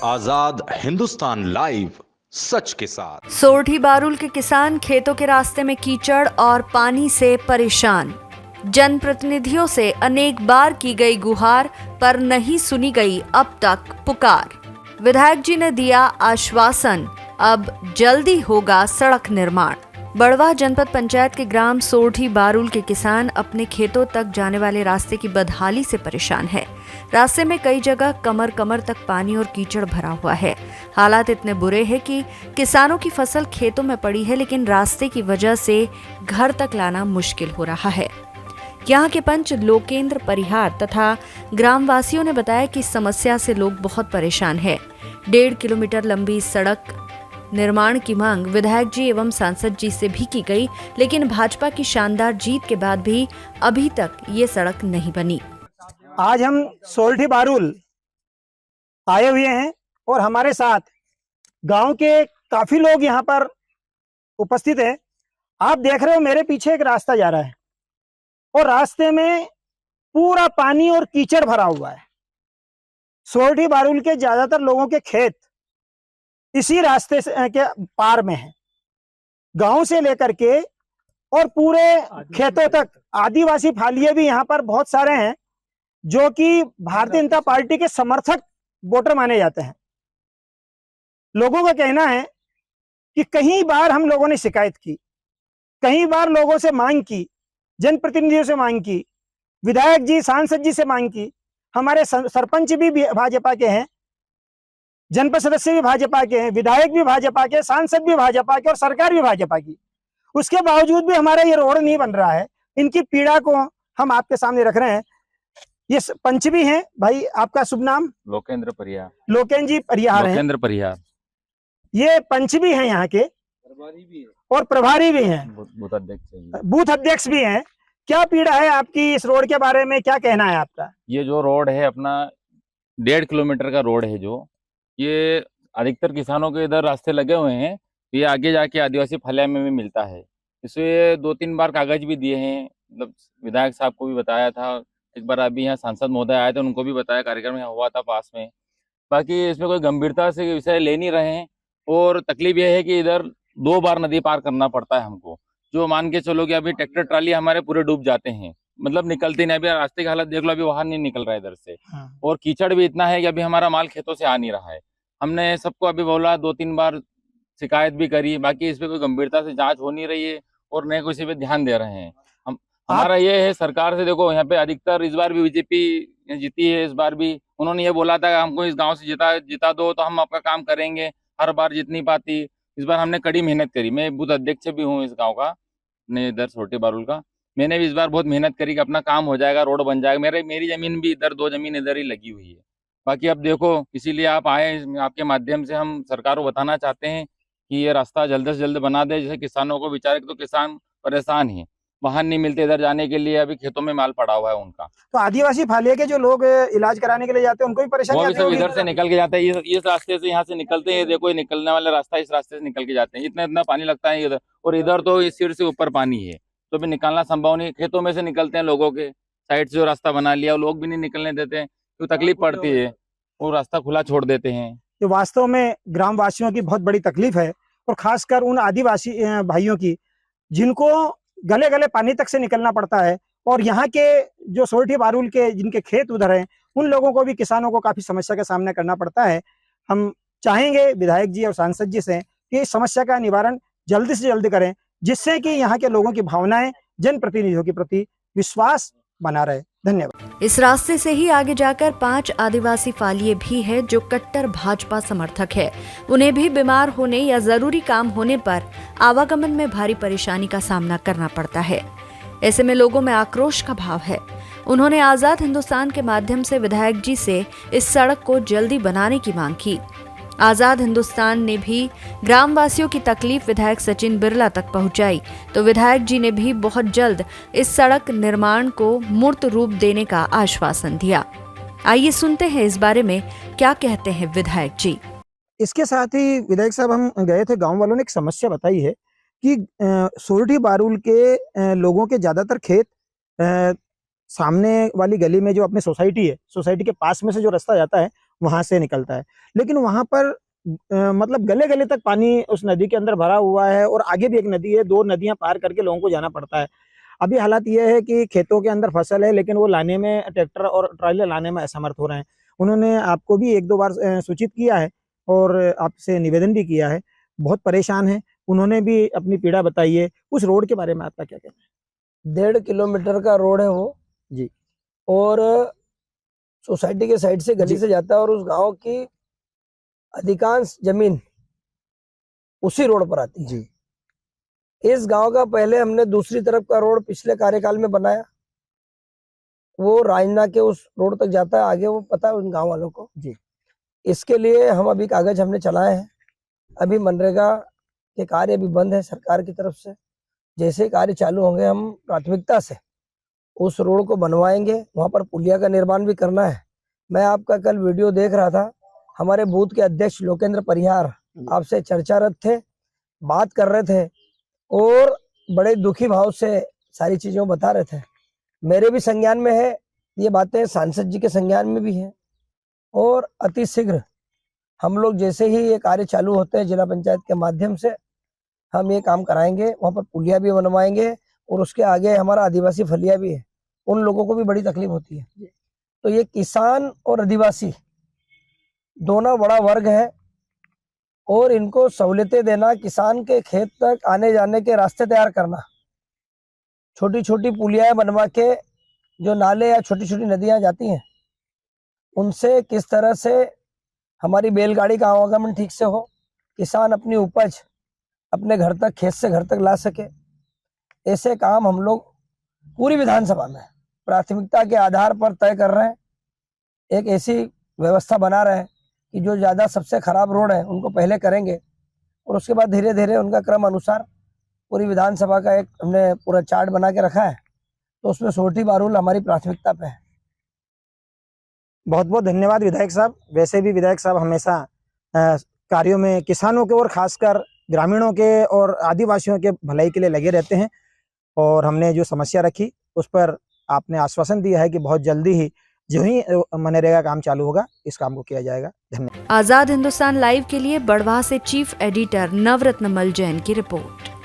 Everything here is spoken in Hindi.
आजाद हिंदुस्तान लाइव, सच के साथ। सोरठी बारुल के किसान खेतों के रास्ते में कीचड़ और पानी से परेशान। जनप्रतिनिधियों से अनेक बार की गई गुहार पर नहीं सुनी गई अब तक पुकार। विधायक जी ने दिया आश्वासन, अब जल्दी होगा सड़क निर्माण। बड़वाह जनपद पंचायत के ग्राम सोरठी बारुल के किसान अपने खेतों तक जाने वाले रास्ते की बदहाली से परेशान है। रास्ते में कई जगह कमर कमर तक पानी और कीचड़ भरा हुआ है। हालात इतने बुरे हैं कि किसानों की फसल खेतों में पड़ी है, लेकिन रास्ते की वजह से घर तक लाना मुश्किल हो रहा है। यहाँ के पंच लोकेंद्र परिहार तथा ग्रामवासियों ने बताया कि इस समस्या से लोग बहुत परेशान हैं। 1.5 किलोमीटर लंबी सड़क निर्माण की मांग विधायक जी एवं सांसद जी से भी की गई, लेकिन भाजपा की शानदार जीत के बाद भी अभी तक ये सड़क नहीं बनी। आज हम सोरठी बारुल आए हुए हैं और हमारे साथ गांव के काफी लोग यहाँ पर उपस्थित हैं। आप देख रहे हो मेरे पीछे एक रास्ता जा रहा है और रास्ते में पूरा पानी और कीचड़ भरा हुआ है। सोरठी बारुल के ज्यादातर लोगों के खेत इसी रास्ते से के पार में है। गांव से लेकर के और पूरे खेतों तक आदिवासी फालिये भी यहाँ पर बहुत सारे हैं, जो कि भारतीय जनता पार्टी के समर्थक वोटर माने जाते हैं। लोगों का कहना है कि कई बार हम लोगों ने शिकायत की, कई बार लोगों से मांग की, जनप्रतिनिधियों से मांग की, विधायक जी सांसद जी से मांग की। हमारे सरपंच भी भाजपा के हैं, जनपद सदस्य भी भाजपा के हैं, विधायक भी भाजपा के, सांसद भी भाजपा के और सरकार भी भाजपा की। उसके बावजूद भी हमारा ये रोड नहीं बन रहा है। इनकी पीड़ा को हम आपके सामने रख रहे हैं। ये पंच भी हैं। भाई आपका शुभ नाम? लोकेंद्र परिहार। लोकेंद्र जी परिहार हैं। लोकेंद्र परिहार। ये पंच भी हैं यहाँ के, प्रभारी भी है और प्रभारी भी हैं, बूथ अध्यक्ष भी हैं। क्या पीड़ा है आपकी इस रोड के बारे में, क्या कहना है आपका? ये जो रोड है अपना 1.5 किलोमीटर का रोड है, जो ये अधिकतर किसानों के इधर रास्ते लगे हुए हैं। ये आगे जाके आदिवासी फलिया में भी मिलता है। इसे 2-3 बार कागज भी दिए हैं, मतलब विधायक साहब को भी बताया था। एक बार अभी यहाँ सांसद महोदय आए थे, उनको भी बताया, कार्यक्रम यहाँ हुआ था पास में। बाकी इसमें कोई गंभीरता से विषय ले नहीं रहे हैं। और तकलीफ यह है कि इधर 2 बार नदी पार करना पड़ता है हमको, जो मान के चलो कि अभी ट्रैक्टर ट्राली हमारे पूरे डूब जाते हैं, मतलब निकलते नहीं। अभी रास्ते की हालत देख लो, अभी बाहर नहीं निकल रहा है इधर से। और कीचड़ भी इतना है कि अभी हमारा माल खेतों से आ नहीं रहा है। हमने सबको अभी बोला, 2-3 बार शिकायत भी करी, बाकी इस पे कोई गंभीरता से जांच हो नहीं रही है और न कोई इस पे ध्यान दे रहे हैं। हमारा ये है सरकार से, देखो यहाँ पे अधिकतर इस बार भी बीजेपी जीती है। इस बार भी उन्होंने ये बोला था कि हमको इस गांव से जिता दो तो हम आपका काम करेंगे। हर बार जीत नहीं पाती। इस बार हमने कड़ी मेहनत करी। मैं बूथ अध्यक्ष भी हूँ इस गाँव का, अपने इधर सोरठी बारुल का। मैंने भी इस बार बहुत मेहनत करी कि अपना काम हो जाएगा, रोड बन जाएगा। मेरी जमीन भी इधर, 2 जमीन इधर ही लगी हुई है। बाकी अब देखो, इसीलिए आप आए, आपके माध्यम से हम सरकार को बताना चाहते हैं कि ये रास्ता जल्द से जल्द बना दे। जैसे किसानों को, बेचारे तो किसान परेशान हैं, वाहन नहीं मिलते इधर जाने के लिए, अभी खेतों में माल पड़ा हुआ है उनका। तो आदिवासी फालिया के जो लोग इलाज कराने के लिए जाते हैं, उनको भी परेशानी वो भी आती सब होगी? इधर से निकल के जाते हैं, इस रास्ते से, यहाँ से निकलते हैं। देखो ये निकलने वाला रास्ता, इस रास्ते से निकल के जाते हैं। इतना पानी लगता है इधर, और इधर तो इस सिर से ऊपर पानी है, तो भी निकालना संभव नहीं। खेतों में से निकलते हैं, लोगों के साइड से जो रास्ता बना लिया, लोग भी नहीं निकलने देते हैं, तो तकलीफ पड़ती है, वो रास्ता खुला छोड़ देते हैं। ये वास्तव में ग्रामवासियों की बहुत बड़ी तकलीफ है, और खासकर उन आदिवासी भाइयों की जिनको गले गले पानी तक से निकलना पड़ता है। और यहाँ के जो सोरठी बारुल के जिनके खेत उधर हैं, उन लोगों को भी, किसानों को काफी समस्या का सामना करना पड़ता है। हम चाहेंगे विधायक जी और सांसद जी से कि इस समस्या का निवारण जल्दी से जल्दी करें, जिससे कि यहाँ के लोगों की भावनाएं जनप्रतिनिधियों के प्रति विश्वास बना रहे। धन्यवाद। इस रास्ते से ही आगे जाकर 5 आदिवासी फालिये भी है जो कट्टर भाजपा समर्थक है। उन्हें भी बीमार होने या जरूरी काम होने पर आवागमन में भारी परेशानी का सामना करना पड़ता है। ऐसे में लोगों में आक्रोश का भाव है। उन्होंने आजाद हिंदुस्तान के माध्यम से विधायक जी से इस सड़क को जल्दी बनाने की मांग की। आजाद हिंदुस्तान ने भी ग्रामवासियों की तकलीफ विधायक सचिन बिरला तक पहुंचाई, तो विधायक जी ने भी बहुत जल्द इस सड़क निर्माण को मूर्त रूप देने का आश्वासन दिया। आइए सुनते हैं इस बारे में क्या कहते हैं विधायक जी। इसके साथ ही विधायक साहब, हम गए थे, गांव वालों ने एक समस्या बताई है कि सोरठी बारुल के लोगों के ज्यादातर खेत सामने वाली गली में जो अपनी सोसाइटी है, सोसाइटी के पास में से जो रास्ता जाता है, वहां से निकलता है। लेकिन वहां पर मतलब गले गले तक पानी उस नदी के अंदर भरा हुआ है, और आगे भी एक नदी है, 2 नदियां पार करके लोगों को जाना पड़ता है। अभी हालात यह है कि खेतों के अंदर फसल है, लेकिन वो लाने में, ट्रैक्टर और ट्रॉली लाने में असमर्थ हो रहे हैं। उन्होंने आपको भी 1-2 बार सूचित किया है और आपसे निवेदन भी किया है, बहुत परेशान है। उन्होंने भी अपनी पीड़ा बताई है। उस रोड के बारे में आपका क्या कहना है? 1.5 किलोमीटर का रोड है वो जी। और सोसाइटी के साइड से गली जी। से जाता है, और उस गांव की अधिकांश जमीन उसी रोड पर आती है। जी। इस गांव का पहले हमने दूसरी तरफ का रोड पिछले कार्यकाल में बनाया, वो राजना के उस रोड तक जाता है, आगे वो पता है उन गांव वालों को। जी। इसके लिए हम अभी कागज हमने चलाए हैं। अभी मनरेगा के कार्य अभी बंद है सरकार की तरफ से। जैसे ही कार्य चालू होंगे हम प्राथमिकता से उस रोड को बनवाएंगे। वहां पर पुलिया का निर्माण भी करना है। मैं आपका कल वीडियो देख रहा था, हमारे बूथ के अध्यक्ष लोकेंद्र परिहार आपसे चर्चारत थे, बात कर रहे थे और बड़े दुखी भाव से सारी चीजों बता रहे थे। मेरे भी संज्ञान में है ये बातें, सांसद जी के संज्ञान में भी है, और अति शीघ्र हम लोग जैसे ही ये कार्य चालू होते हैं जिला पंचायत के माध्यम से हम ये काम कराएंगे। वहां पर पुलिया भी बनवाएंगे, और उसके आगे हमारा आदिवासी फलिया भी है, उन लोगों को भी बड़ी तकलीफ होती है। तो ये किसान और आदिवासी दोनों बड़ा वर्ग है, और इनको सहूलियतें देना, किसान के खेत तक आने जाने के रास्ते तैयार करना, छोटी छोटी पुलियाएं बनवा के जो नाले या छोटी छोटी नदियां जाती हैं उनसे किस तरह से हमारी बैलगाड़ी का आवागमन ठीक से हो, किसान अपनी उपज अपने घर तक, खेत से घर तक ला सके। ऐसे काम हम लोग पूरी विधानसभा में प्राथमिकता के आधार पर तय कर रहे हैं। एक ऐसी व्यवस्था बना रहे हैं कि जो ज़्यादा सबसे खराब रोड है उनको पहले करेंगे, और उसके बाद धीरे धीरे उनका क्रम अनुसार पूरी विधानसभा का एक हमने पूरा चार्ट बना के रखा है। तो उसमें सोरठी बारूल हमारी प्राथमिकता पे है। बहुत बहुत धन्यवाद विधायक साहब। वैसे भी विधायक साहब हमेशा कार्यों में किसानों के और खासकर ग्रामीणों के और आदिवासियों के भलाई के लिए लगे रहते हैं, और हमने जो समस्या रखी उस पर आपने आश्वासन दिया है कि बहुत जल्दी ही जो ही मनरेगा काम चालू होगा इस काम को किया जाएगा। धन्यवाद। आजाद हिंदुस्तान लाइव के लिए बड़वाह से चीफ एडिटर नवरत्न मल जैन की रिपोर्ट।